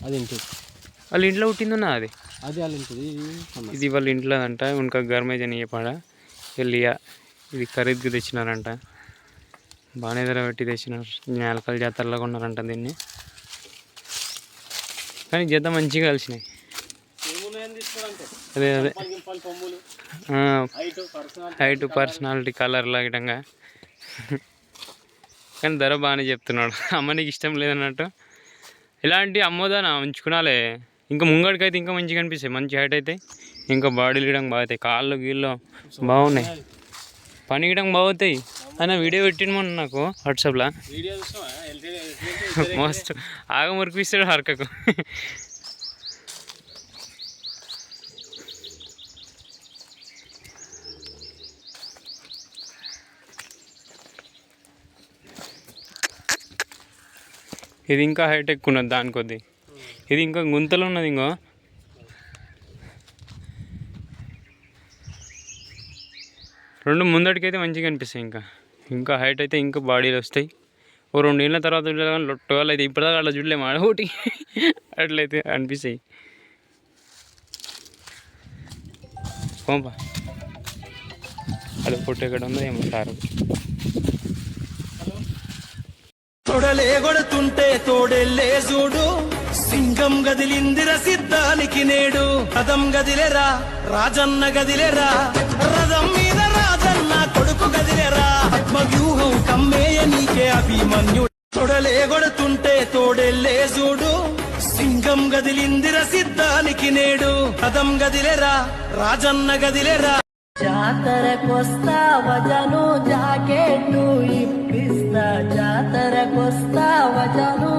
అది ఇంటి వాళ్ళ ఇంట్లో పుట్టిందన్నా అది అది వాళ్ళ ఇంటిది ఇది వాళ్ళ ఇంట్లో అంట ఉనక గర్మే జనియ పడ వెళ్ళియా ఇది ఖరీదుకి తెచ్చినారంట బాగానే ధర పెట్టి తెచ్చినారు నేలకల్ జాతరలో కొన్నారంట దీన్ని కానీ జత మంచిగా కలిసినాయి అదే అదే హైట్ పర్సనాలిటీ కలర్ లాగటంగా కానీ ధర బాగానే చెప్తున్నాడు అమ్మ నీకు ఇష్టం లేదన్నట్టు ఇలాంటి అమ్మోదానా ఉంచుకున్నాలే ఇంకా ముంగడికైతే ఇంకా మంచిగా అనిపిస్తాయి మంచి హైట్ అయితే ఇంకా బాడీలు గీయడం బాగుతాయి కాళ్ళు గీళ్ళు బాగున్నాయి పని గీయడం బాగుతాయి అయినా వీడియో పెట్టిన మొన్న నాకు వాట్సాప్లో మస్తు ఆగ మురిపిస్తాడు హరకకు ఇది ఇంకా హైట్ ఎక్కువ ఉన్నది దాని కొద్ది ఇది ఇంకా గుంతలు ఉన్నది ఇంకో రెండు ముందటికైతే మంచిగా అనిపిస్తాయి ఇంకా ఇంకా హైట్ అయితే ఇంకా బాడీలు వస్తాయి ఓ 2 ఏళ్ళ తర్వాత లొట్టగాళ్ళు అయితే ఇప్పటిదాకా అట్లా చూడలేము ఒకటి అట్లయితే అనిపిస్తాయి పోంపా అది పొట్టు ఎక్కడ ఉందో ఏమో సారు తొడలే కొడుతుంటే తోడెల్లే చూడు సింగం గదిలిందిర సిద్ధానికి నేడు రథం గదిలేరా రాజన్న గదిలేరా రథం మీద రాజన్న కొడుకు గదిలేరా ఆత్మవ్యూహం కమ్మేయ నీకే అభిమన్యు తొడలే కొడుతుంటే తోడెల్లే చూడు సింగం గదిలిందిర సిద్ధానికి నేడు రథం గదిలేరా రాజన్న గదిలేరా జాతరకొస్తా వజను జాకెట్టు ఇప్పిస్తా జాతరకొస్తా వజను